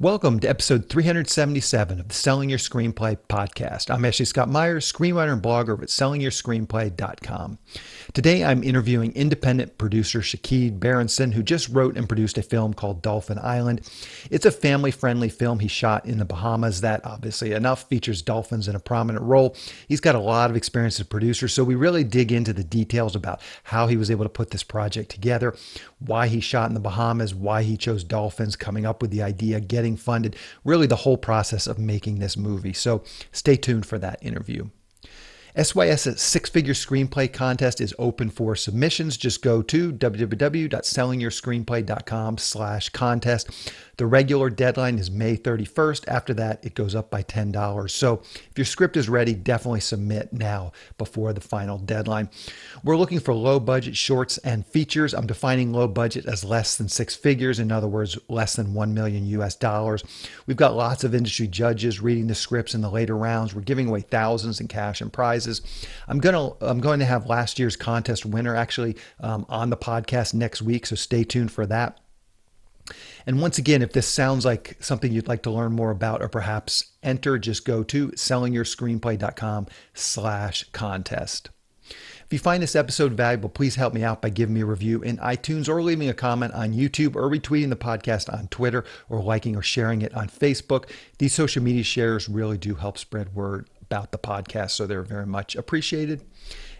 Welcome to episode 377 of the Selling Your Screenplay podcast. I'm Ashley Scott Meyers, screenwriter and blogger at sellingyourscreenplay.com. Today I'm interviewing independent producer Shaked Berenson, who just wrote and produced a film called Dolphin Island. It's a family-friendly film he shot in the Bahamas that, obviously enough, features dolphins in a prominent role. He's got a lot of experience as a producer, so we really dig into the details about how he was able to put this project together, why he shot in the Bahamas, why he chose dolphins, coming up with the idea, getting funded, really the whole process of making this movie. So stay tuned for that interview. SYS's six-figure screenplay contest is open for submissions. Just go to www.sellingyourscreenplay.com/contest. The regular deadline is May 31st. After that, it goes up by $10. So if your script is ready, definitely submit now before the final deadline. We're looking for low-budget shorts and features. I'm defining low budget as less than six figures. In other words, less than $1 million US. We've got lots of industry judges reading the scripts in the later rounds. We're giving away thousands in cash and prizes. I'm going to have last year's contest winner actually on the podcast next week, so stay tuned for that. And once again, if this sounds like something you'd like to learn more about or perhaps enter, just go to sellingyourscreenplay.com/contest. If you find this episode valuable, please help me out by giving me a review in iTunes or leaving a comment on YouTube or retweeting the podcast on Twitter or liking or sharing it on Facebook. These social media shares really do help spread word about the podcast, so they're very much appreciated.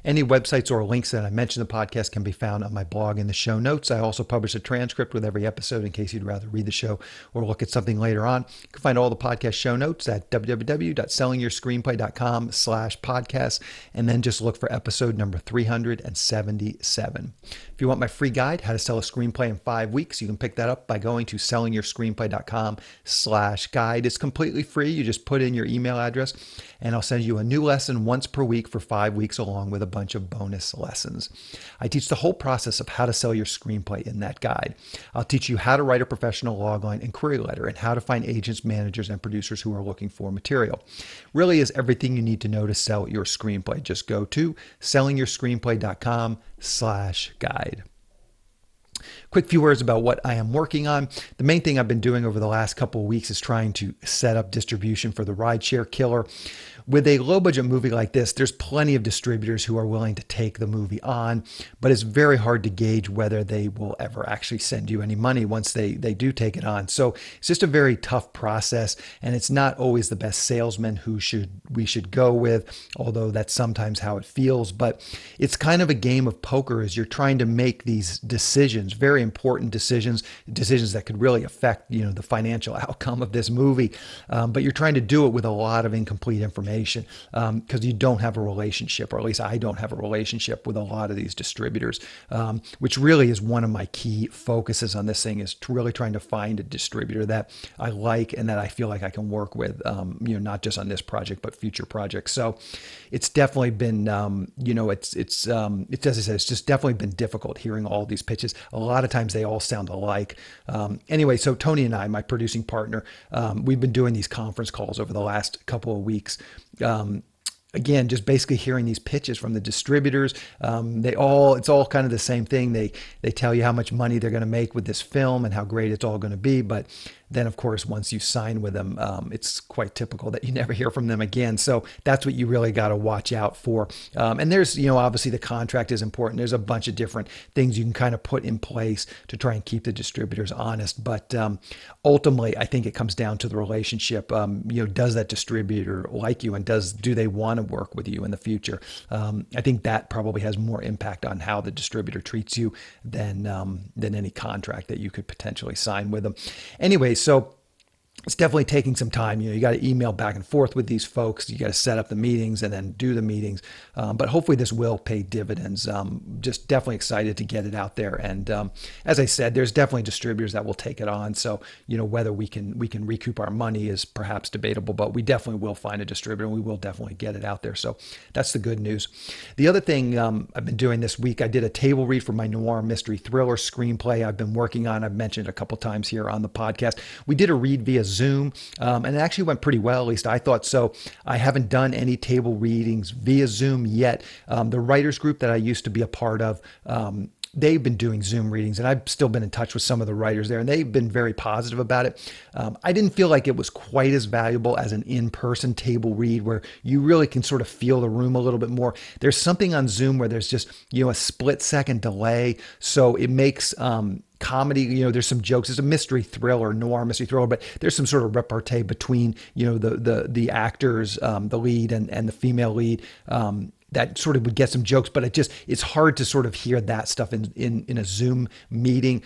Any websites or links that I mentioned in the podcast can be found on my blog in the show notes. I also publish a transcript with every episode in case you'd rather read the show or look at something later on. You can find all the podcast show notes at www.sellingyourscreenplay.com/podcast, and then just look for episode number 377. If you want my free guide, How to Sell a Screenplay in 5 Weeks, you can pick that up by going to sellingyourscreenplay.com/guide. It's completely free. You just put in your email address, and I'll send you a new lesson once per week for 5 weeks, along with a bunch of bonus lessons. I teach the whole process of how to sell your screenplay in that guide. I'll teach you how to write a professional logline and query letter and how to find agents, managers, and producers who are looking for material. Really is everything you need to know to sell your screenplay. Just go to sellingyourscreenplay.com/guide. Quick few words about what I am working on. The main thing I've been doing over the last couple of weeks is trying to set up distribution for the rideshare killer. With a low-budget movie like this, there's plenty of distributors who are willing to take the movie on, but it's very hard to gauge whether they will ever actually send you any money once they do take it on. So it's just a very tough process, and it's not always the best salesman who we should go with, although that's sometimes how it feels. But it's kind of a game of poker as you're trying to make these decisions, very important decisions that could really affect, the financial outcome of this movie. But you're trying to do it with a lot of incomplete information because you don't have a relationship, or at least I don't have a relationship with a lot of these distributors, which really is one of my key focuses on this thing, is really trying to find a distributor that I like and that I feel like I can work with, not just on this project, but future projects. So it's definitely been, it's as I said, it's just definitely been difficult hearing all these pitches. A lot of times they all sound alike. Anyway, so Tony and I, my producing partner, we've been doing these conference calls over the last couple of weeks. Again, just basically hearing these pitches from the distributors. It's all kind of the same thing. They tell you how much money they're going to make with this film and how great it's all going to be. But then, of course, once you sign with them, it's quite typical that you never hear from them again. So that's what you really got to watch out for. And there's, obviously the contract is important. There's a bunch of different things you can kind of put in place to try and keep the distributors honest. But ultimately, I think it comes down to the relationship. Does that distributor like you, and do they want to work with you in the future? I think that probably has more impact on how the distributor treats you than any contract that you could potentially sign with them. Anyway, so it's definitely taking some time. You got to email back and forth with these folks. You got to set up the meetings and then do the meetings. But hopefully this will pay dividends. Just definitely excited to get it out there. And as I said, there's definitely distributors that will take it on. So, whether we can recoup our money is perhaps debatable, but we definitely will find a distributor and we will definitely get it out there. So that's the good news. The other thing I've been doing this week, I did a table read for my noir mystery thriller screenplay I've been working on. I've mentioned it a couple times here on the podcast. We did a read via Zoom, and it actually went pretty well. At least I thought so. I haven't done any table readings via Zoom yet. The writers group that I used to be a part of they've been doing Zoom readings, and I've still been in touch with some of the writers there, and they've been very positive about it. I didn't feel like it was quite as valuable as an in-person table read where you really can sort of feel the room a little bit more. There's something on Zoom where there's just, a split-second delay, so it makes comedy, there's some jokes. It's a mystery thriller, noir mystery thriller, but there's some sort of repartee between, the actors, the lead and the female lead. That sort of would get some jokes, but it's hard to sort of hear that stuff in a Zoom meeting,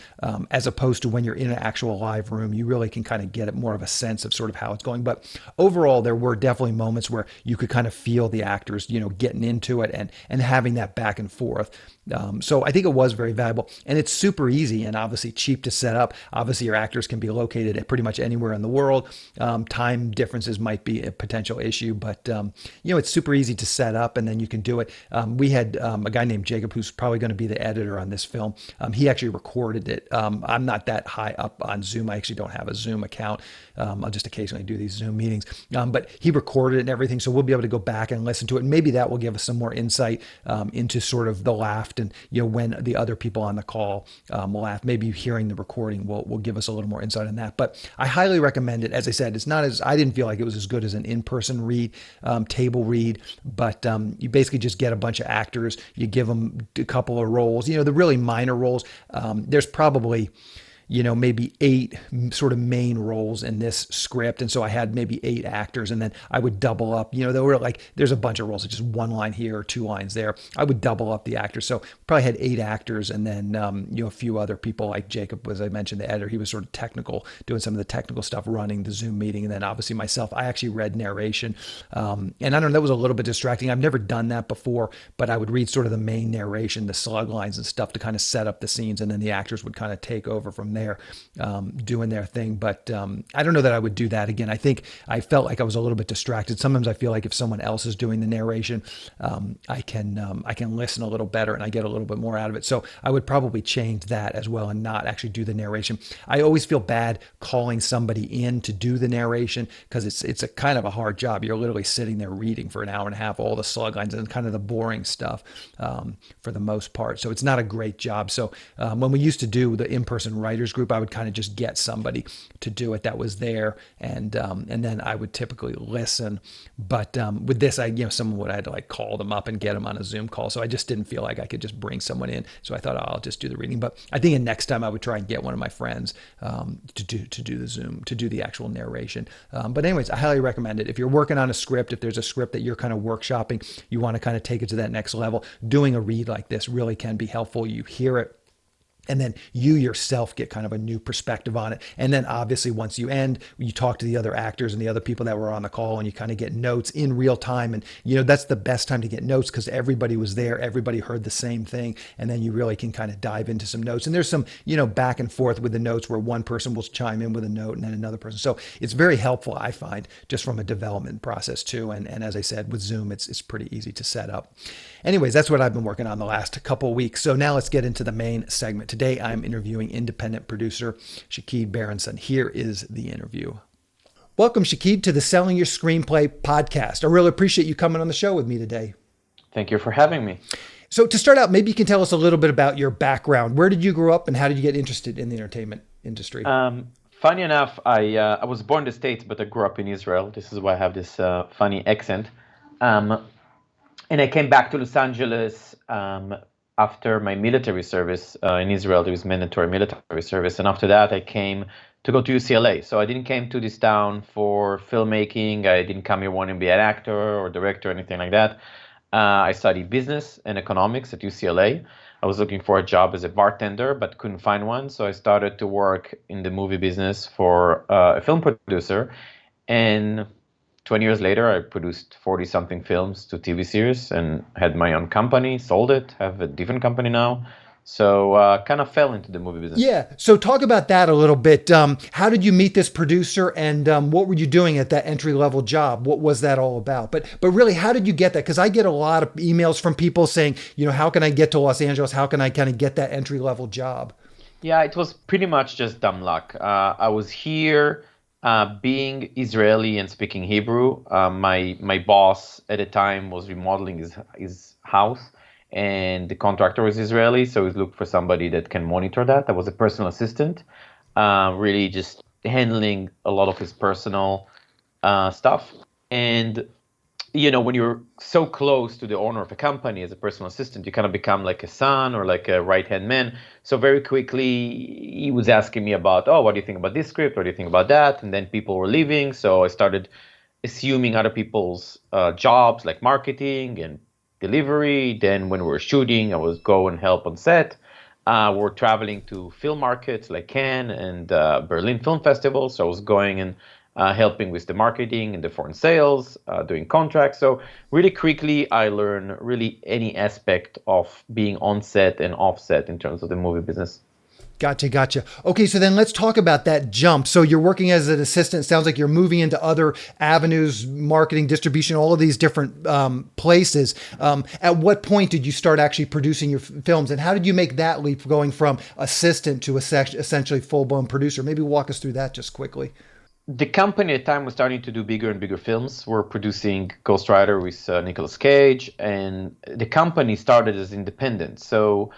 as opposed to when you're in an actual live room. You really can kind of get more of a sense of sort of how it's going. But overall, there were definitely moments where you could kind of feel the actors, getting into it and having that back and forth. So I think it was very valuable, and it's super easy and obviously cheap to set up. Obviously, your actors can be located at pretty much anywhere in the world. Time differences might be a potential issue, but it's super easy to set up, and then you can do it. We had a guy named Jacob, who's probably going to be the editor on this film. He actually recorded it. I'm not that high up on Zoom. I actually don't have a Zoom account. I'll just occasionally do these Zoom meetings. But he recorded it and everything, so we'll be able to go back and listen to it. And maybe that will give us some more insight into sort of the laugh and when the other people on the call laugh. Maybe hearing the recording will give us a little more insight on that. But I highly recommend it. As I said, I didn't feel like it was as good as an in-person read, table read, but you basically just get a bunch of actors, you give them a couple of roles, the really minor roles. There's probably maybe 8 sort of main roles in this script. And so I had maybe 8 actors, and then I would double up, there were there's a bunch of roles, just 1 line here or 2 lines there. I would double up the actors. So probably had 8 actors, and then, a few other people like Jacob, as I mentioned, the editor. He was sort of technical, doing some of the technical stuff, running the Zoom meeting. And then obviously myself, I actually read narration. And I don't know, that was a little bit distracting. I've never done that before, but I would read sort of the main narration, the slug lines and stuff to kind of set up the scenes. And then the actors would kind of take over from there, doing their thing. But I don't know that I would do that again. I think I felt like I was a little bit distracted. Sometimes I feel like if someone else is doing the narration, I can listen a little better and I get a little bit more out of it. So I would probably change that as well and not actually do the narration. I always feel bad calling somebody in to do the narration because it's a kind of a hard job. You're literally sitting there reading for an hour and a half, all the slug lines and kind of the boring stuff for the most part. So it's not a great job. So when we used to do the in-person writers group, I would kind of just get somebody to do it that was there, and then I would typically listen. But with this, someone would have to call them up and get them on a Zoom call. So I just didn't feel like I could just bring someone in. So I thought, I'll just do the reading. But I think next time I would try and get one of my friends to do the Zoom, to do the actual narration. But anyways, I highly recommend it. If you're working on a script, if there's a script that you're kind of workshopping, you want to kind of take it to that next level, doing a read like this really can be helpful. You hear it, and then you yourself get kind of a new perspective on it. And then obviously once you end, you talk to the other actors and the other people that were on the call, and you kind of get notes in real time. And, that's the best time to get notes because everybody was there. Everybody heard the same thing. And then you really can kind of dive into some notes. And there's some, back and forth with the notes where one person will chime in with a note and then another person. So it's very helpful, I find, just from a development process too. And as I said, with Zoom, it's pretty easy to set up. Anyways, that's what I've been working on the last couple of weeks. So now let's get into the main segment. Today, I'm interviewing independent producer Shaked Berenson. Here is the interview. Welcome, Shaked, to the Selling Your Screenplay podcast. I really appreciate you coming on the show with me today. Thank you for having me. So to start out, maybe you can tell us a little bit about your background. Where did you grow up and how did you get interested in the entertainment industry? Funny enough, I was born in the States, but I grew up in Israel. This is why I have this funny accent. And I came back to Los Angeles after my military service in Israel. There was mandatory military service. And after that, I came to go to UCLA. So I didn't come to this town for filmmaking. I didn't come here wanting to be an actor or director or anything like that. I studied business and economics at UCLA. I was looking for a job as a bartender, but couldn't find one. So I started to work in the movie business for a film producer. And 20 years later, I produced 40-something films to TV series and had my own company, sold it, have a different company now. So kind of fell into the movie business. Yeah. So talk about that a little bit. How did you meet this producer and what were you doing at that entry-level job? What was that all about? But really, how did you get that? Because I get a lot of emails from people saying, how can I get to Los Angeles? How can I kind of get that entry-level job? Yeah, it was pretty much just dumb luck. I was here. Being Israeli and speaking Hebrew, my boss at the time was remodeling his house, and the contractor was Israeli, so we looked for somebody that can monitor that. That was a personal assistant, really just handling a lot of his personal stuff. And when you're so close to the owner of a company as a personal assistant, you kind of become like a son or like a right-hand man. So very quickly, he was asking me about, oh, what do you think about this script? What do you think about that? And then people were leaving, so I started assuming other people's jobs like marketing and delivery. Then when we were shooting, I was go and help on set. We're traveling to film markets like Cannes and Berlin Film Festival. So I was going and helping with the marketing and the foreign sales, doing contracts. So really quickly, I learned really any aspect of being on set and off set in terms of the movie business. Gotcha. Okay, so then let's talk about that jump. So you're working as an assistant. Sounds like you're moving into other avenues, marketing, distribution, all of these different places. At what point did you start actually producing your films, and how did you make that leap going from assistant to essentially full-blown producer? Maybe walk us through that just quickly. The company at the time was starting to do bigger and bigger films. We're producing Ghost Rider with Nicolas Cage, and the company started as independent. So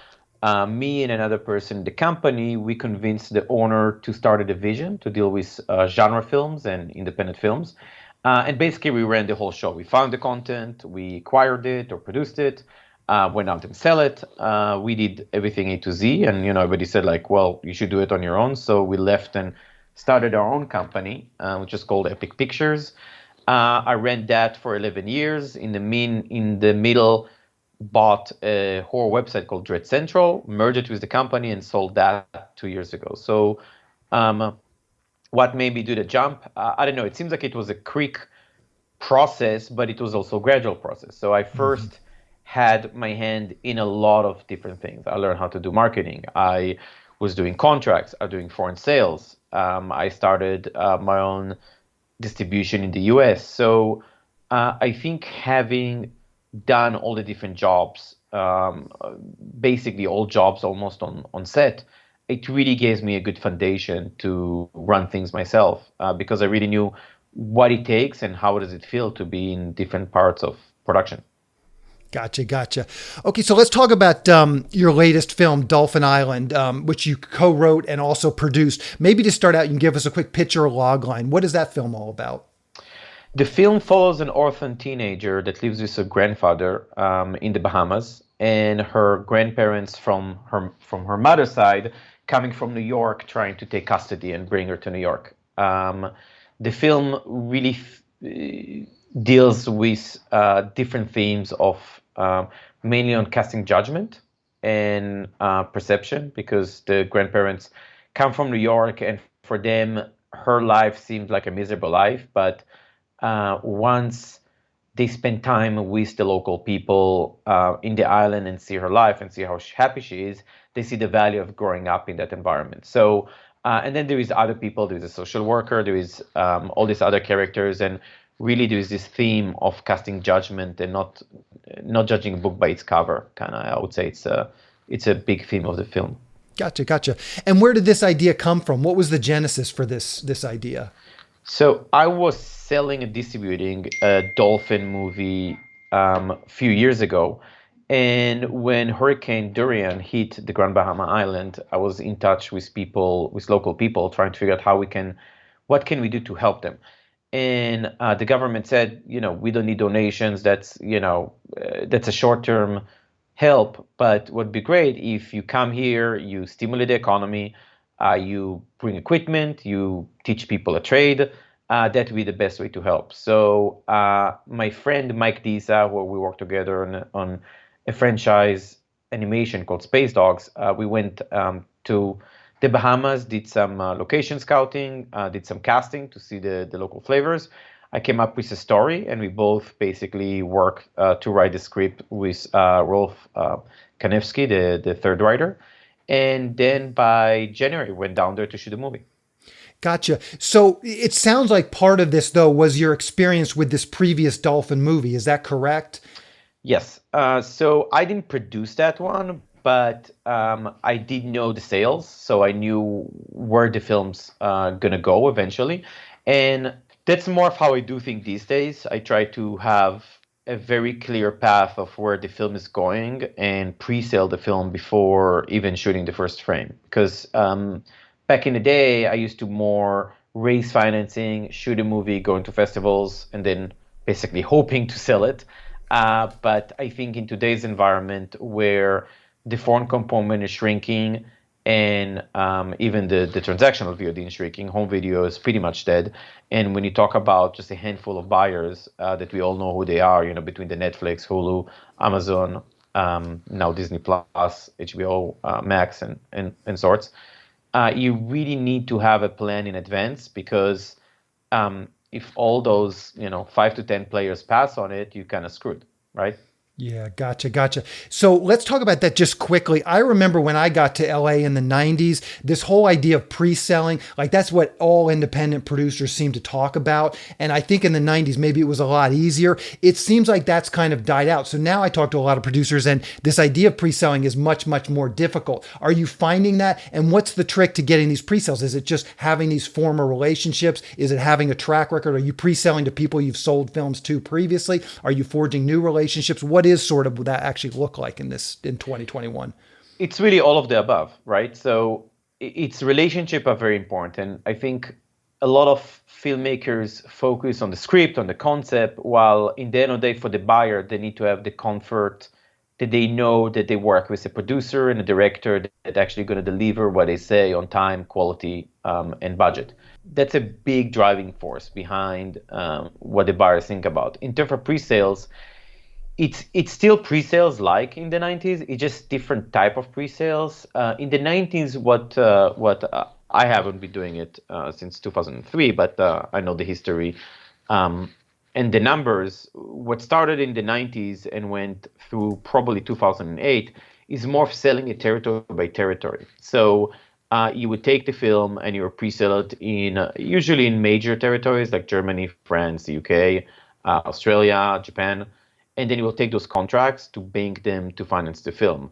me and another person in the company, we convinced the owner to start a division to deal with genre films and independent films. And basically, we ran the whole show. We found the content, we acquired it or produced it, went out and sell it. We did everything A to Z, and everybody said like, well, you should do it on your own. So we left and started our own company, which is called Epic Pictures. I ran that for 11 years. In the middle, bought a horror website called Dread Central, merged it with the company, and sold that 2 years ago. So, what made me do the jump? I don't know. It seems like it was a quick process, but it was also a gradual process. So I first had my hand in a lot of different things. I learned how to do marketing. I was doing contracts. I was doing foreign sales. I started my own distribution in the US. So I think having done all the different jobs, basically all jobs almost on set, it really gives me a good foundation to run things myself because I really knew what it takes and how does it feel to be in different parts of production. Gotcha. Okay, so let's talk about your latest film, Dolphin Island, which you co-wrote and also produced. Maybe to start out, you can give us a quick picture or log line. What is that film all about? The film follows an orphan teenager that lives with her grandfather in the Bahamas, and her grandparents from her mother's side coming from New York, trying to take custody and bring her to New York. The film really deals with different themes of mainly on casting judgment and perception, because the grandparents come from New York, and for them, her life seems like a miserable life, but once they spend time with the local people in the island and see her life and see how happy she is, they see the value of growing up in that environment. So, and then there is other people, there is a social worker, there is all these other characters, and really there is this theme of casting judgment and not judging a book by its cover. Kind of, I would say it's a big theme of the film. Gotcha. And where did this idea come from? What was the genesis for this idea? So I was selling and distributing a dolphin movie a few years ago. And when Hurricane Dorian hit the Grand Bahama Island, I was in touch with local people, trying to figure out what can we do to help them. And the government said, we don't need donations. That's a short-term help, but would be great if you come here, you stimulate the economy, you bring equipment, you teach people a trade. That would be the best way to help. So my friend Mike Disa, where we work together on a franchise animation called Space Dogs, we went to the Bahamas, did some location scouting, did some casting to see the local flavors. I came up with a story, and we both basically worked to write the script with Rolf Kanevsky, the third writer. And then by January, we went down there to shoot the movie. Gotcha. So it sounds like part of this, though, was your experience with this previous Dolphin movie. Is that correct? Yes. So I didn't produce that one, but I did know the sales, so I knew where the film's gonna go eventually. And that's more of how I do things these days. I try to have a very clear path of where the film is going and pre-sale the film before even shooting the first frame. Because back in the day, I used to more raise financing, shoot a movie, going to festivals, and then basically hoping to sell it. But I think in today's environment where the foreign component is shrinking and even the transactional VOD is shrinking, home video is pretty much dead. And when you talk about just a handful of buyers that we all know who they are, between the Netflix, Hulu, Amazon, now Disney Plus, HBO Max, and sorts, you really need to have a plan in advance because if all those 5 to 10 players pass on it, you kind of screwed, right? Yeah, gotcha. So let's talk about that just quickly. I remember when I got to LA in the 90s, this whole idea of pre-selling, like that's what all independent producers seem to talk about. And I think in the 90s, maybe it was a lot easier. It seems like that's kind of died out. So now I talk to a lot of producers and this idea of pre-selling is much, much more difficult. Are you finding that? And what's the trick to getting these pre-sales? Is it just having these former relationships? Is it having a track record? Are you pre-selling to people you've sold films to previously? Are you forging new relationships? What is sort of that actually look like in 2021? It's really all of the above, right? So its relationship are very important. And I think a lot of filmmakers focus on the script, on the concept, while in the end of the day for the buyer, they need to have the comfort that they know that they work with a producer and a director that actually going to deliver what they say on time, quality, and budget. That's a big driving force behind what the buyers think about. In terms of pre-sales, it's still pre-sales like in the 90s. It's just different type of pre-sales. In the 90s, what I haven't been doing it since 2003, but I know the history and the numbers. What started in the 90s and went through probably 2008 is more of selling it territory by territory. So you would take the film and you would pre-sell it in usually in major territories like Germany, France, the UK, Australia, Japan, and then you will take those contracts to bank them to finance the film.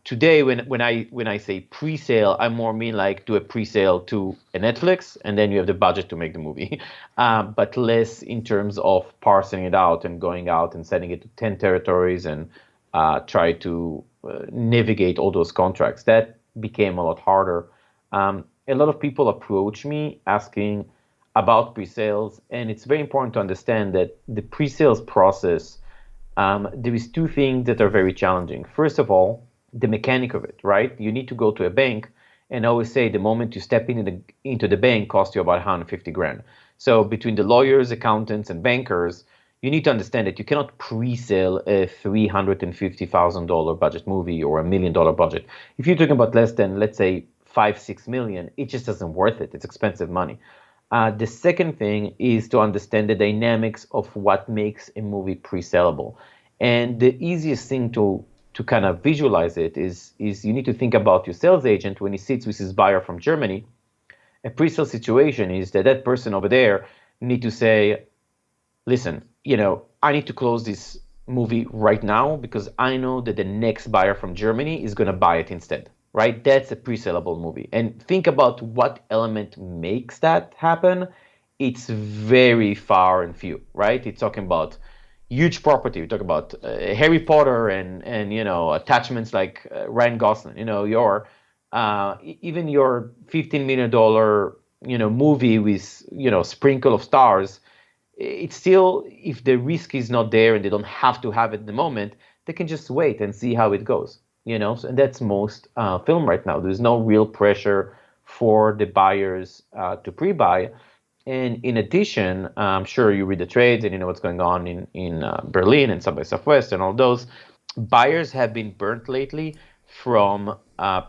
Today, when I say pre-sale, I more mean like do a pre-sale to a Netflix, and then you have the budget to make the movie, but less in terms of parsing it out and going out and sending it to 10 territories and try to navigate all those contracts. That became a lot harder. A lot of people approach me asking about pre-sales, and it's very important to understand that the pre-sales process, there is two things that are very challenging. First of all, the mechanic of it, right? You need to go to a bank, and I always say the moment you step into the bank costs you about 150 grand. So between the lawyers, accountants, and bankers, you need to understand that you cannot pre-sale a $350,000 budget movie or $1 million budget. If you're talking about less than, let's say, 5-6 million, it just doesn't worth it. It's expensive money. The second thing is to understand the dynamics of what makes a movie pre-sellable. And the easiest thing to kind of visualize it is you need to think about your sales agent when he sits with his buyer from Germany. A pre-sale situation is that person over there need to say, listen, I need to close this movie right now because I know that the next buyer from Germany is going to buy it instead. Right? That's a pre-sellable movie. And think about what element makes that happen. It's very far and few, right? It's talking about huge property. We talk about Harry Potter and attachments like Ryan Gosling. Even your $15 million movie with sprinkle of stars. It's still, if the risk is not there and they don't have to have it at the moment, they can just wait and see how it goes. And that's most film right now. There's no real pressure for the buyers to pre-buy. And in addition, I'm sure you read the trades and you know what's going on in Berlin and South by Southwest and all those. Buyers have been burnt lately from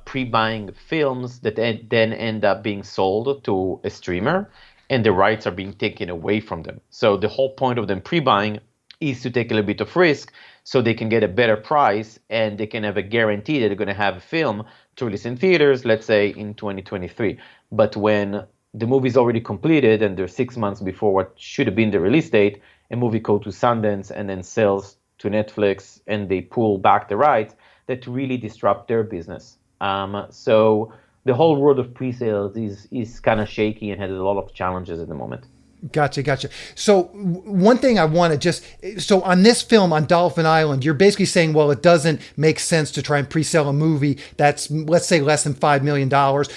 pre-buying films that then end up being sold to a streamer and the rights are being taken away from them. So the whole point of them pre-buying is to take a little bit of risk so they can get a better price and they can have a guarantee that they're going to have a film to release in theaters, let's say in 2023. But when the movie is already completed and they're 6 months before what should have been the release date, a movie goes to Sundance and then sells to Netflix and they pull back the rights, that really disrupt their business. So the whole world of pre-sales is kind of shaky and has a lot of challenges at the moment. Gotcha. So one thing I want to so on this film on Dolphin Island, you're basically saying, well, it doesn't make sense to try and pre-sell a movie that's, let's say, less than $5 million.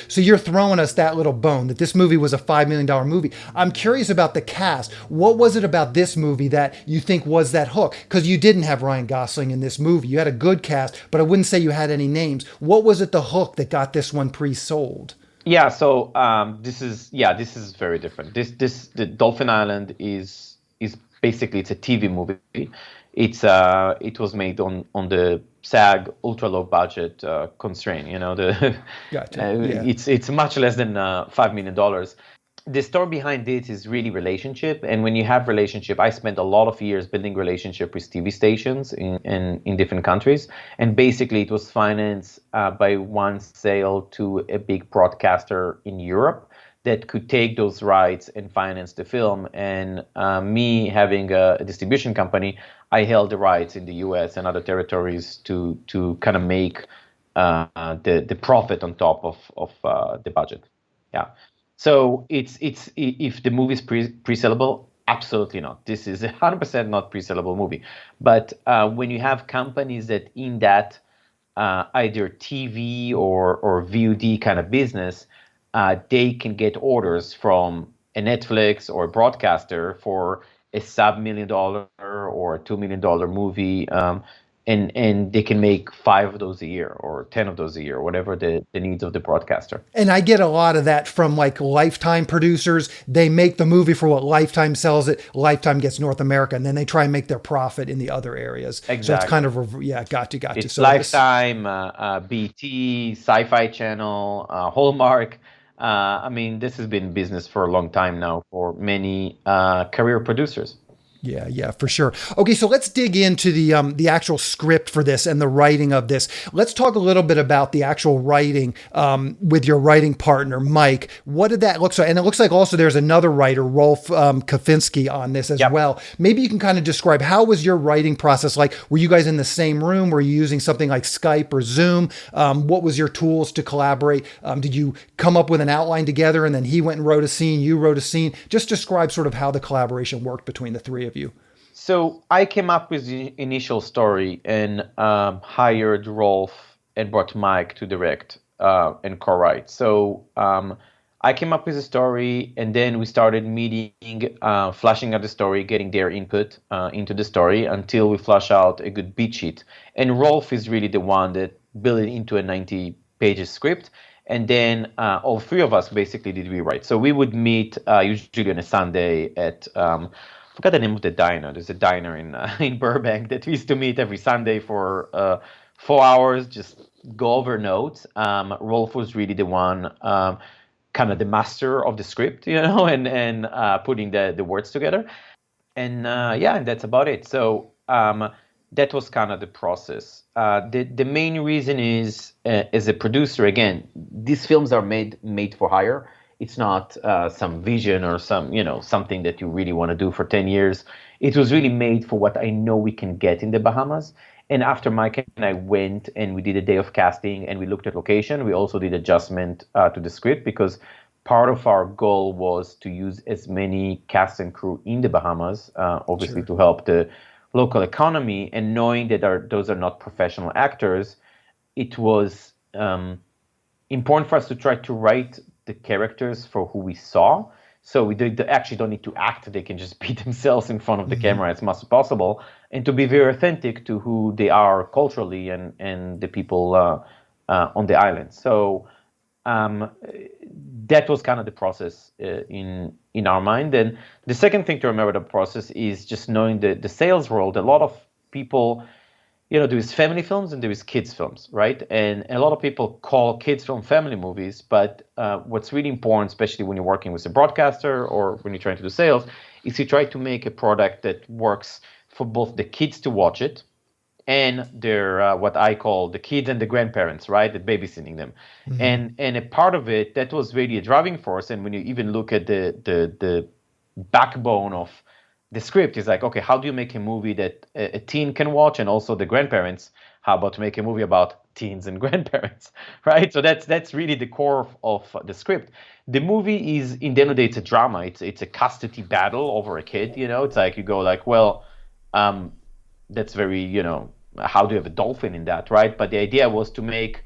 So you're throwing us that little bone that this movie was a $5 million movie. I'm curious about the cast. What was it about this movie that you think was that hook? Because you didn't have Ryan Gosling in this movie. You had a good cast, but I wouldn't say you had any names. What was it the hook that got this one pre-sold? Yeah, so this is very different. The Dolphin Island is basically it's a TV movie. It was made on the SAG ultra low budget constraint. Gotcha. Yeah. It's much less than $5 million. The story behind it is really relationship, and when you have relationship, I spent a lot of years building relationship with TV stations in different countries, and basically it was financed by one sale to a big broadcaster in Europe that could take those rights and finance the film. And me having a distribution company, I held the rights in the US and other territories to kind of make the profit on top of the budget. Yeah. So it's if the movie is pre-sellable, absolutely not. This is 100% not pre-sellable movie. But when you have companies that in that either TV or VOD kind of business, they can get orders from a Netflix or a broadcaster for a sub-$1 million or a $2 million movie, and they can make 5 of those a year or 10 of those a year, whatever the needs of the broadcaster. And I get a lot of that from like Lifetime producers. They make the movie for what Lifetime sells it. Lifetime gets North America, and then they try and make their profit in the other areas. Exactly. So it's kind of, yeah, gotcha. It's So Lifetime, BT, Sci-Fi Channel, Hallmark. I mean, this has been business for a long time now for many career producers. Yeah, for sure. Okay, so let's dig into the actual script for this and the writing of this. Let's talk a little bit about the actual writing with your writing partner, Mike. What did that look like? And it looks like also there's another writer, Rolf Kafinski, on this as well. Maybe you can kind of describe, how was your writing process like? Were you guys in the same room? Were you using something like Skype or Zoom? What was your tools to collaborate? Did you come up with an outline together and then he went and wrote a scene, you wrote a scene? Just describe sort of how the collaboration worked between the three of you. So I came up with the initial story and hired Rolf and brought Mike to direct and co-write. So I came up with a story, and then we started meeting, fleshing out the story, getting their input into the story until we flush out a good beat sheet. And Rolf is really the one that built it into a 90 pages script. And then all three of us basically did rewrite. So we would meet usually on a Sunday at I forgot the name of the diner. There's a diner in Burbank that we used to meet every Sunday for 4 hours, just go over notes. Rolf was really the one, kind of the master of the script, and putting the words together. And and that's about it. So that was kind of the process. The main reason is, as a producer, again, these films are made for hire. It's not some vision or something that you really want to do for 10 years. It was really made for what I know we can get in the Bahamas. And after Mike and I went and we did a day of casting and we looked at location, we also did adjustment to the script, because part of our goal was to use as many cast and crew in the Bahamas, obviously to help the local economy. And knowing that those are not professional actors, it was important for us to try to write the characters for who we saw. So we actually don't need to act. They can just be themselves in front of the camera as much as possible, and to be very authentic to who they are culturally and the people on the island. So that was kind of the process in our mind. And the second thing to remember the process is just knowing the sales world. A lot of people, there is family films and there is kids films, right? And a lot of people call kids film family movies, but what's really important, especially when you're working with a broadcaster or when you're trying to do sales, is you try to make a product that works for both the kids to watch it and their what I call the kids and the grandparents, right? That babysitting them. And a part of it that was really a driving force. And when you even look at the backbone of the script, is like, okay, how do you make a movie that a teen can watch and also the grandparents, how about to make a movie about teens and grandparents, right? So that's really the core of the script. The movie is, in the end of the day, it's a drama. It's a custody battle over a kid. It's like you go like, well, that's very, how do you have a dolphin in that, right? But the idea was to make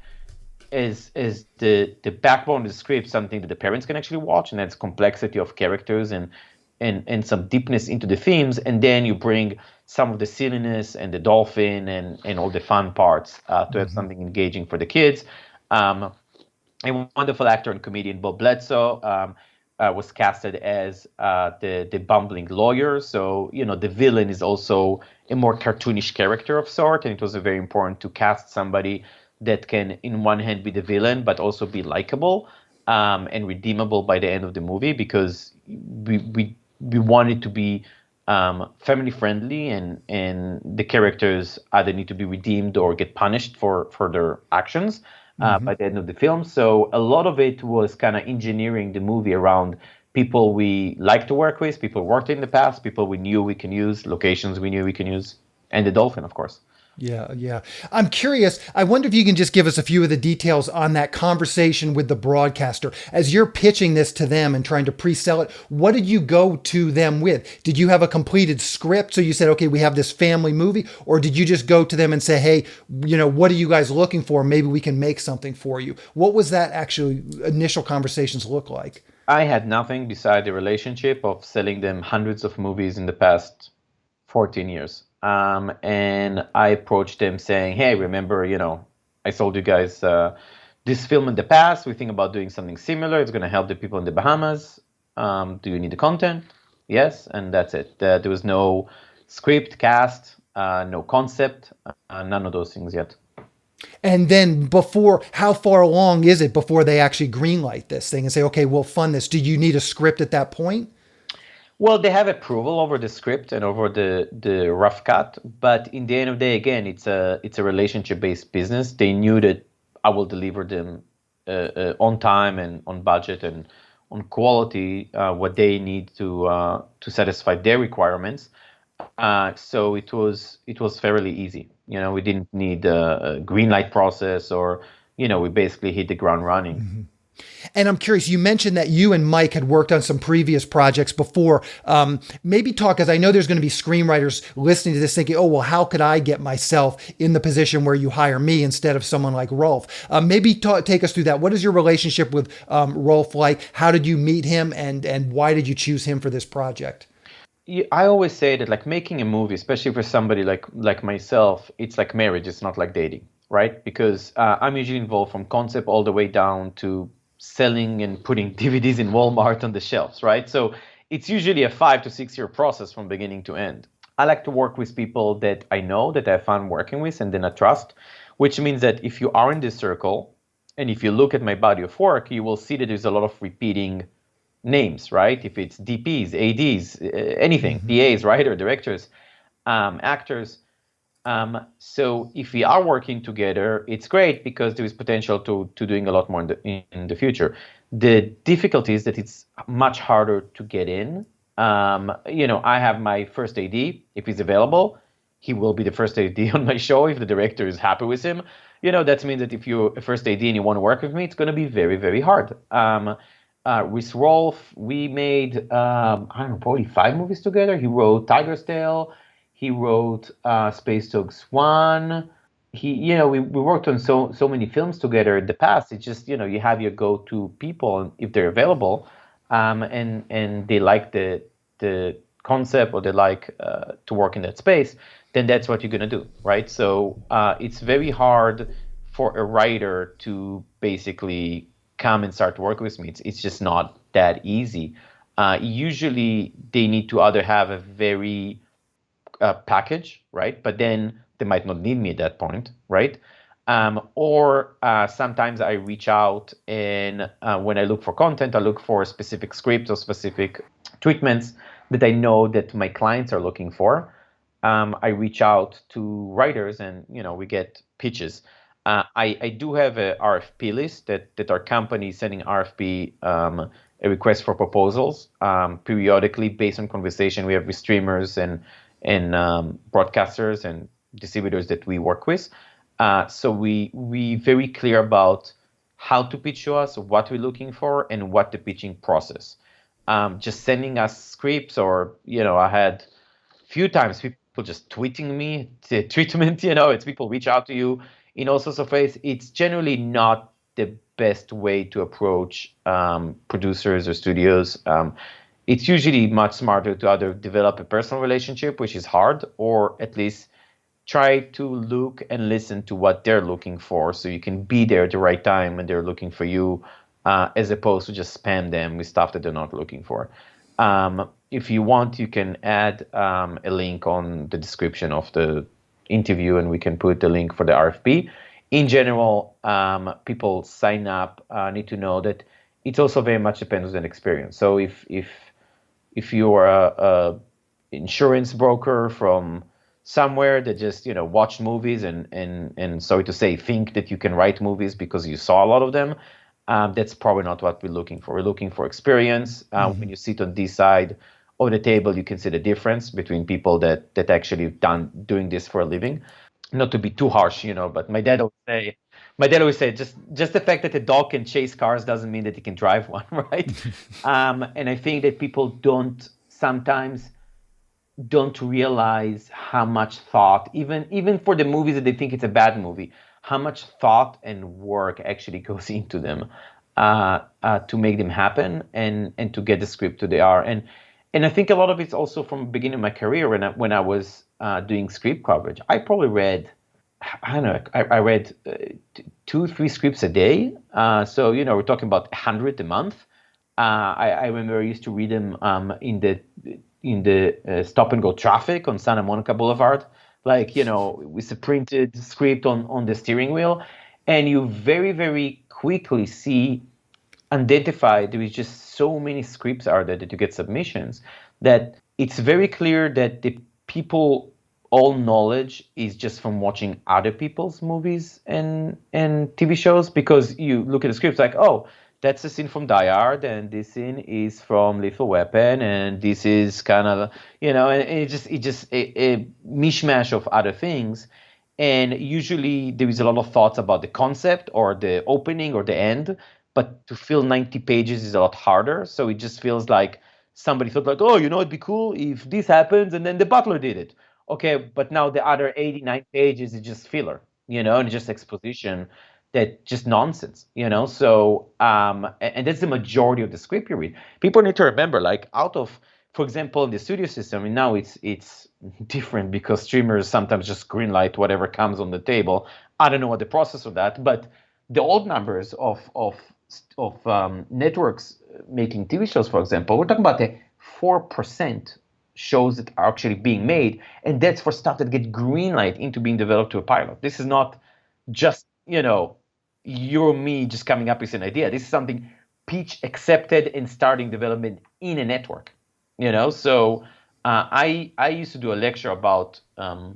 is the backbone of the script something that the parents can actually watch, and that's complexity of characters and some deepness into the themes, and then you bring some of the silliness and the dolphin and all the fun parts to have something engaging for the kids. A wonderful actor and comedian, Bob Bledsoe, was casted as the bumbling lawyer. So, the villain is also a more cartoonish character of sort, and it was very important to cast somebody that can, in one hand, be the villain, but also be likable and redeemable by the end of the movie, because we want it to be family friendly, and the characters either need to be redeemed or get punished for their actions by the end of the film. So a lot of it was kind of engineering the movie around people we like to work with, people who worked in the past, people we knew we can use, locations we knew we can use, and the dolphin, of course. Yeah, yeah. I'm curious. I wonder if you can just give us a few of the details on that conversation with the broadcaster. As you're pitching this to them and trying to pre-sell it, what did you go to them with? Did you have a completed script? So you said, okay, we have this family movie, or did you just go to them and say, hey, what are you guys looking for? Maybe we can make something for you. What was that actually initial conversations look like? I had nothing beside the relationship of selling them hundreds of movies in the past 14 years. And I approached them saying, hey, remember, I sold you guys this film in the past. We think about doing something similar. It's going to help the people in the Bahamas. Do you need the content? Yes. And that's it. There was no script, cast, no concept, none of those things yet. And then how far along is it before they actually greenlight this thing and say, okay, we'll fund this? Do you need a script at that point? Well, they have approval over the script and over the rough cut, but in the end of the day, again, it's a relationship-based business. They knew that I will deliver them on time and on budget and on quality what they need to satisfy their requirements. So it was fairly easy. We didn't need a green light process, or we basically hit the ground running. Mm-hmm. And I'm curious, you mentioned that you and Mike had worked on some previous projects before. Maybe talk, because I know there's going to be screenwriters listening to this thinking, oh, well, how could I get myself in the position where you hire me instead of someone like Rolf? Maybe take us through that. What is your relationship with Rolf like? How did you meet him, and why did you choose him for this project? I always say that, like, making a movie, especially for somebody like myself, it's like marriage. It's not like dating, right? Because I'm usually involved from concept all the way down to selling and putting DVDs in Walmart on the shelves, right? So it's usually a 5 to 6 year process from beginning to end. I like to work with people that I know, that I have fun working with, and then I trust, which means that if you are in this circle and if you look at my body of work, you will see that there's a lot of repeating names, right? If it's DPs, ADs, anything, PAs, writer, directors, actors. So if we are working together, it's great because there is potential to doing a lot more in the future. The difficulty is that it's much harder to get in. I have my first AD. If he's available, he will be the first AD on my show if the director is happy with him. That means that if you're a first AD and you want to work with me, it's going to be very, very hard. With Rolf, we made, probably 5 movies together. He wrote Tiger's Tail. He wrote Space Dogs 1. We worked on so many films together in the past. It's just, you have your go-to people if they're available, and they like the concept, or they like to work in that space, then that's what you're going to do, right? So it's very hard for a writer to basically come and start working with me. It's just not that easy. Usually they need to either have a very package, right? But then they might not need me at that point, right? Or sometimes I reach out, and when I look for content, I look for specific scripts or specific treatments that I know that my clients are looking for. I reach out to writers, and we get pitches. I do have a RFP list that our company is sending RFP, a request for proposals, periodically based on conversation we have with streamers and broadcasters and distributors that we work with. So we very clear about how to pitch to us, what we're looking for, and what the pitching process. Just sending us scripts, or I had few times people just tweeting me the treatment. It's people reach out to you in all sorts of ways. It's generally not the best way to approach producers or studios. It's usually much smarter to either develop a personal relationship, which is hard, or at least try to look and listen to what they're looking for, so you can be there at the right time when they're looking for you, as opposed to just spam them with stuff that they're not looking for. If you want, you can add a link on the description of the interview, and we can put the link for the RFP. In general, people sign up need to know that it also very much depends on experience. So if you are a insurance broker from somewhere that just watch movies and sorry to say think that you can write movies because you saw a lot of them, that's probably not what we're looking for. We're looking for experience. When you sit on this side of the table, you can see the difference between people that actually doing this for a living. Not to be too harsh, but my dad always say just the fact that a dog can chase cars doesn't mean that he can drive one, right? And I think that people sometimes don't realize how much thought, even for the movies that they think it's a bad movie, how much thought and work actually goes into them, to make them happen, and to get the script to they are. And I think a lot of it's also from the beginning of my career, when I was doing script coverage. I probably read, I don't know, I read 2-3 scripts a day. So we're talking about 100 a month. I remember I used to read them in the stop and go traffic on Santa Monica Boulevard, with a printed script on the steering wheel, and you very, very quickly identify there is just so many scripts out there that you get submissions, that it's very clear that the people all knowledge is just from watching other people's movies and TV shows, because you look at the scripts like, oh, that's a scene from Die Hard, and this scene is from Lethal Weapon, and this is kind of, and it just a mishmash of other things. And usually there is a lot of thoughts about the concept or the opening or the end, but to fill 90 pages is a lot harder. So it just feels like somebody thought like, oh, it'd be cool if this happens, and then the butler did it. Okay, but now the other 89 pages is just filler, and just exposition, that just nonsense, So, and that's the majority of the script you read. People need to remember, like, out of, for example, in the studio system, and now it's different because streamers sometimes just greenlight whatever comes on the table. I don't know what the process of that, but the old numbers of networks making TV shows, for example, we're talking about the 4% shows that are actually being made, and that's for stuff that get greenlight into being developed to a pilot. This is not just you or me just coming up with an idea. This is something pitch accepted and starting development in a network. So I used to do a lecture about how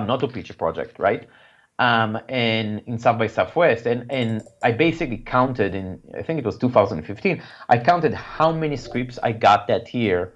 not to pitch a project, right? And in South by Southwest, and I basically counted I think it was 2015. I counted how many scripts I got that year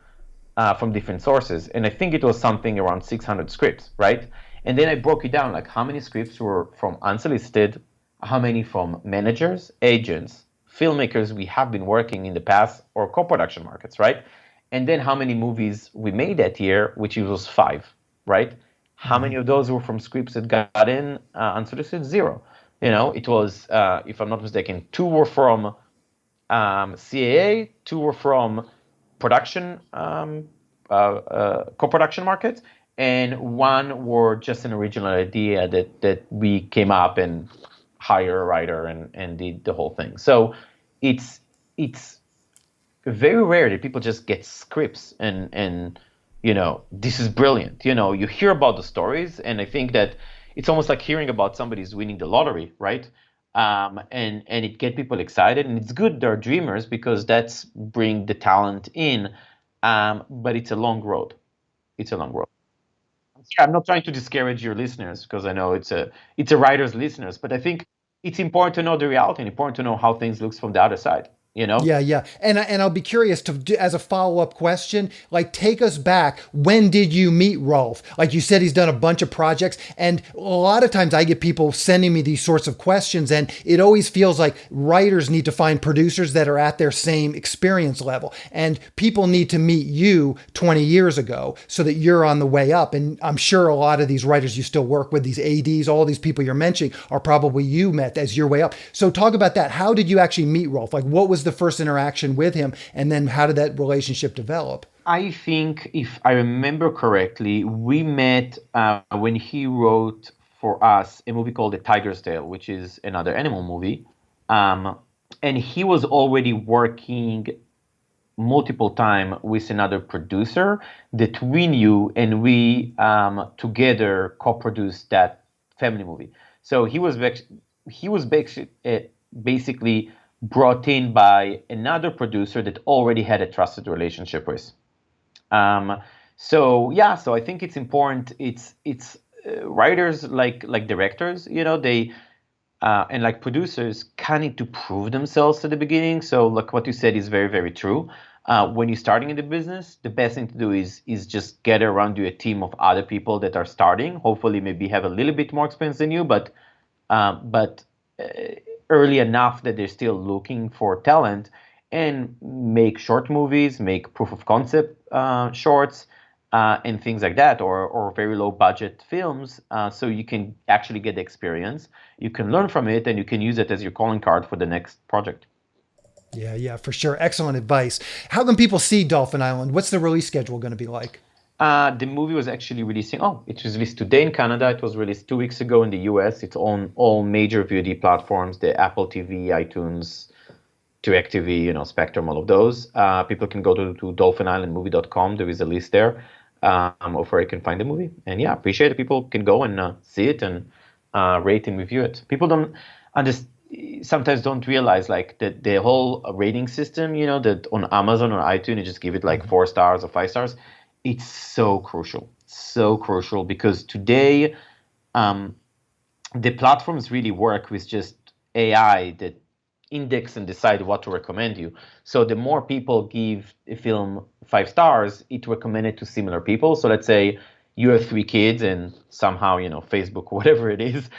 from different sources, and I think it was something around 600 scripts, right? And then I broke it down, like how many scripts were from unsolicited, how many from managers, agents, filmmakers we have been working in the past, or co-production markets, right? And then how many movies we made that year, which was 5, right? How many of those were from scripts that got in unsolicited? 0. It was, if I'm not mistaken, 2 were from CAA, 2 were from production, co-production markets, and 1 were just an original idea that we came up and hired a writer and did the whole thing. So it's very rare that people just get scripts and this is brilliant. You hear about the stories, and I think that it's almost like hearing about somebody's winning the lottery, right? And it get people excited, and it's good they're dreamers, because that's bring the talent in. But it's a long road. It's a long road. I'm not trying to discourage your listeners, because I know it's a writer's listeners, but I think it's important to know the reality and important to know how things looks from the other side. you know? Yeah, yeah. And I'll be curious to as a follow-up question, like take us back. When did you meet Rolf? Like you said, he's done a bunch of projects. And a lot of times I get people sending me these sorts of questions, and it always feels like writers need to find producers that are at their same experience level. And people need to meet you 20 years ago so that you're on the way up. And I'm sure a lot of these writers you still work with, these ADs, all these people you're mentioning are probably you met as your way up. So talk about that. How did you actually meet Rolf? Like what was the first interaction with him, and then how did that relationship develop? I think, if I remember correctly, we met when he wrote for us a movie called The Tiger's Tale, which is another animal movie. And he was already working multiple time with another producer that we knew, and we together co-produced that family movie. So he was basically brought in by another producer that already had a trusted relationship with. So yeah, so I think it's important. It's writers like directors, you know, they and like producers kind of need to prove themselves at the beginning. So like what you said is very, very true. When you're starting in the business, the best thing to do is just get around you a team of other people that are starting. Hopefully, maybe have a little bit more experience than you, but early enough that they're still looking for talent, and make short movies, make proof of concept shorts, and things like that, or very low budget films, so you can actually get the experience, you can learn from it, and you can use it as your calling card for the next project. Yeah, yeah, for sure. Excellent advice. How can people see Dolphin Island? What's the release schedule going to be like? The movie was actually releasing. Oh, it was released today in Canada. It was released 2 weeks ago in the US. It's on all major VOD platforms: the Apple TV, iTunes, DirecTV, you know, Spectrum, all of those. People can go to dolphinislandmovie.com. There is a list there of where you can find the movie. And yeah, appreciate it. People can go and see it and rate and review it. People don't understand. Sometimes don't realize like that the whole rating system, you know, that on Amazon or iTunes, you just give it like 4 stars or 5 stars. It's so crucial because today the platforms really work with just AI that index and decide what to recommend you. So the more people give a film 5 stars, it recommended to similar people. So let's say you have 3 kids and somehow, you know, Facebook, whatever it is,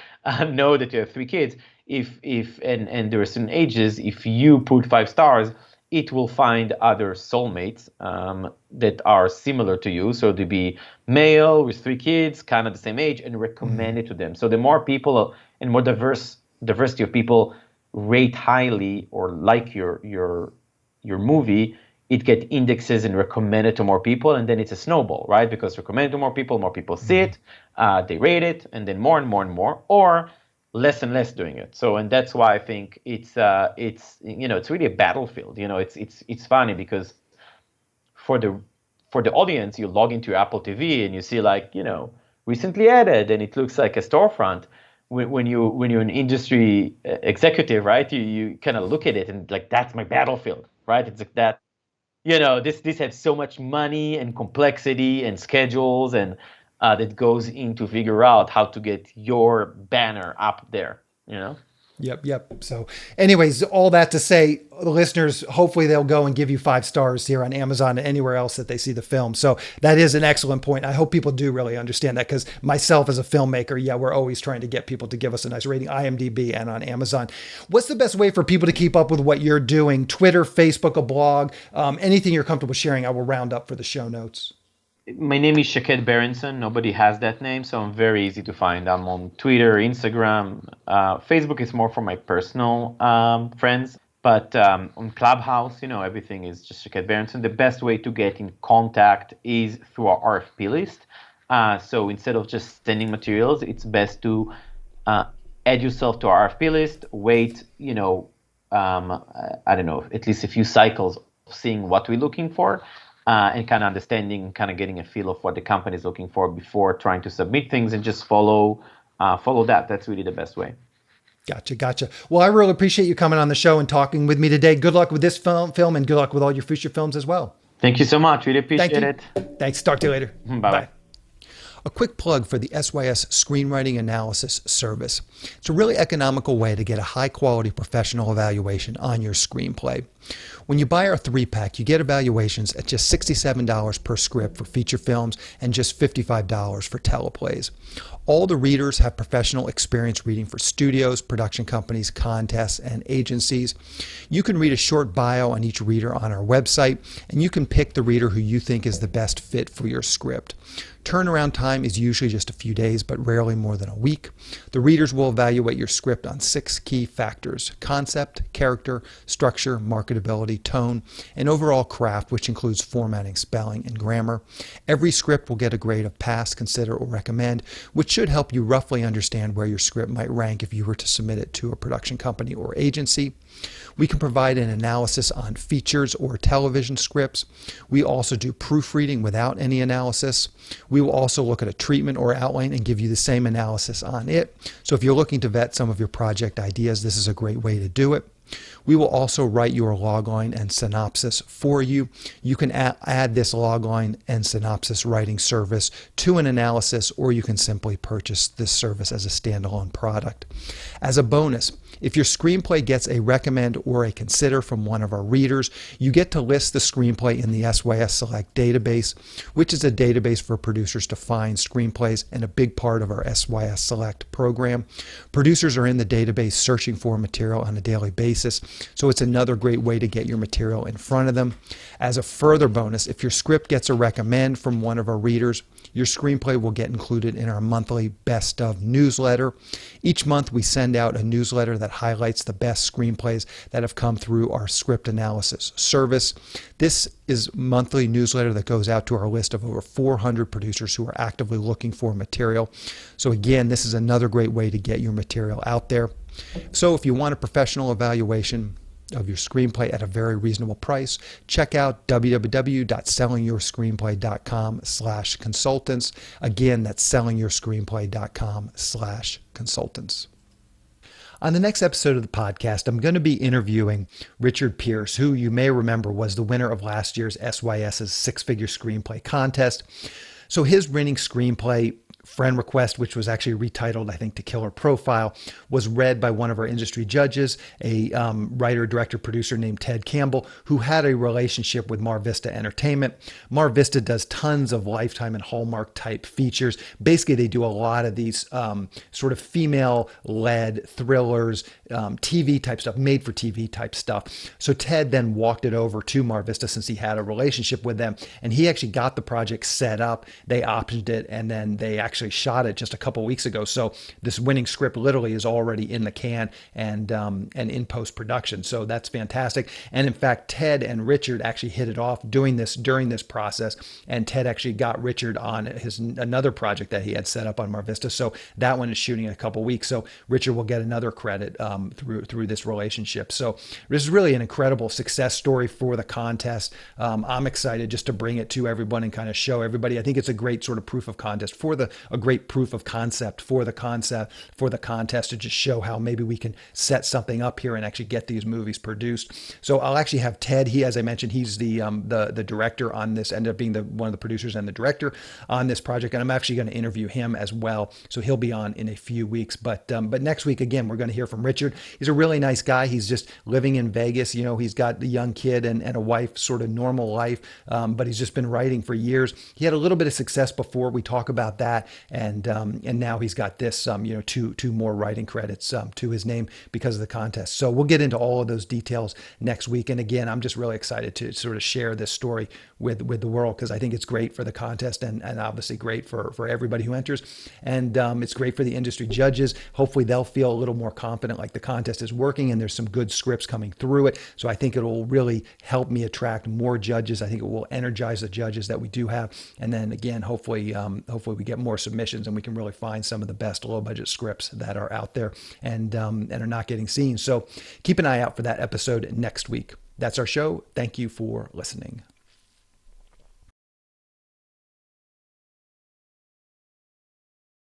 know that you have 3 kids. And there are certain ages, if you put 5 stars, it will find other soulmates that are similar to you. So to be male with 3 kids, kind of the same age, and recommend it to them. So the more people and more diversity of people rate highly or like your movie, it get indexes and recommended to more people, and then it's a snowball, right? Because recommended to more people see it, they rate it, and then more and more and more, or less and less doing it. So, and that's why I think it's you know, it's really a battlefield. You know, it's funny because for the audience, you log into your Apple TV and you see like, you know, recently added, and it looks like a storefront. When you're an industry executive, right? You kind of look at it and like, that's my battlefield, right? It's like that. You know, this has so much money and complexity and schedules and that goes into figure out how to get your banner up there, you know? Yep, yep. So, anyways, all that to say, the listeners, hopefully they'll go and give you 5 stars here on Amazon and anywhere else that they see the film. So that is an excellent point. I hope people do really understand that, because myself as a filmmaker, yeah, we're always trying to get people to give us a nice rating, IMDb and on Amazon. What's the best way for people to keep up with what you're doing? Twitter, Facebook, a blog, anything you're comfortable sharing, I will round up for the show notes. My name is Shaked Berenson. Nobody has that name, so I'm very easy to find. I'm on Twitter, Instagram. Facebook is more for my personal friends. But on Clubhouse, you know, everything is just Shaked Berenson. The best way to get in contact is through our RFP list. So instead of just sending materials, it's best to add yourself to our RFP list, wait, you know, I don't know, at least a few cycles of seeing what we're looking for. And kind of understanding, kind of getting a feel of what the company is looking for before trying to submit things, and just follow that. That's really the best way. Gotcha. Well, I really appreciate you coming on the show and talking with me today. Good luck with this film, and good luck with all your future films as well. Thank you so much. Really appreciate it. Thanks. Talk to you later. Bye. A quick plug for the SYS Screenwriting Analysis service. It's a really economical way to get a high-quality professional evaluation on your screenplay. When you buy our 3-pack, you get evaluations at just $67 per script for feature films and just $55 for teleplays. All the readers have professional experience reading for studios, production companies, contests, and agencies. You can read a short bio on each reader on our website, and you can pick the reader who you think is the best fit for your script. Turnaround time is usually just a few days, but rarely more than a week. The readers will evaluate your script on 6 key factors: concept, character, structure, marketability, tone, and overall craft, which includes formatting, spelling, and grammar. Every script will get a grade of pass, consider, or recommend, which should help you roughly understand where your script might rank if you were to submit it to a production company or agency. We can provide an analysis on features or television scripts. We also do proofreading without any analysis. We will also look at a treatment or outline and give you the same analysis on it. So if you're looking to vet some of your project ideas, this is a great way to do it. We will also write your logline and synopsis for you. You can add this logline and synopsis writing service to an analysis, or you can simply purchase this service as a standalone product. As a bonus, if your screenplay gets a recommend or a consider from one of our readers, you get to list the screenplay in the SYS Select database, which is a database for producers to find screenplays and a big part of our SYS Select program. Producers are in the database searching for material on a daily basis, so it's another great way to get your material in front of them. As a further bonus, if your script gets a recommend from one of our readers, your screenplay will get included in our monthly Best Of newsletter. Each month we send out a newsletter that highlights the best screenplays that have come through our script analysis service. This is a monthly newsletter that goes out to our list of over 400 producers who are actively looking for material. So again, this is another great way to get your material out there. So if you want a professional evaluation of your screenplay at a very reasonable price, check out www.sellingyourscreenplay.com/consultants. Again, that's sellingyourscreenplay.com/consultants. On the next episode of the podcast, I'm going to be interviewing Richard Pierce, who you may remember was the winner of last year's SYS's 6-figure screenplay contest. So his winning screenplay, Friend Request, which was actually retitled, I think, to Killer Profile, was read by one of our industry judges, a writer, director, producer named Ted Campbell, who had a relationship with Mar Vista Entertainment. Mar Vista does tons of Lifetime and Hallmark type features. Basically, they do a lot of these sort of female-led thrillers, TV type stuff, made for TV type stuff. So Ted then walked it over to Mar Vista since he had a relationship with them, and he actually got the project set up. They optioned it, and then they actually shot it just a couple weeks ago. So this winning script literally is already in the can and in post-production. So that's fantastic. And in fact, Ted and Richard actually hit it off during this process. And Ted actually got Richard on another project that he had set up on Mar Vista. So that one is shooting in a couple weeks. So Richard will get another credit through this relationship. So this is really an incredible success story for the contest. I'm excited just to bring it to everyone and kind of show everybody. I think it's a great sort of proof of contest a great proof of concept for the contest to just show how maybe we can set something up here and actually get these movies produced. So I'll actually have Ted. As I mentioned, he's the director on this, ended up being one of the producers and the director on this project, and I'm actually going to interview him as well. So he'll be on in a few weeks. But next week again, we're going to hear from Richard. He's a really nice guy. He's just living in Vegas. You know, he's got a young kid and a wife, sort of normal life, but he's just been writing for years. He had a little bit of success before. We talk about that. And now he's got this, two more writing credits to his name because of the contest. So we'll get into all of those details next week. And again, I'm just really excited to sort of share this story with the world because I think it's great for the contest and obviously great for everybody who enters. And it's great for the industry judges. Hopefully they'll feel a little more confident, like the contest is working and there's some good scripts coming through it. So I think it will really help me attract more judges. I think it will energize the judges that we do have. And then again, hopefully we get more submissions and we can really find some of the best low budget scripts that are out there and are not getting seen. So keep an eye out for that episode next week. That's our show. Thank you for listening.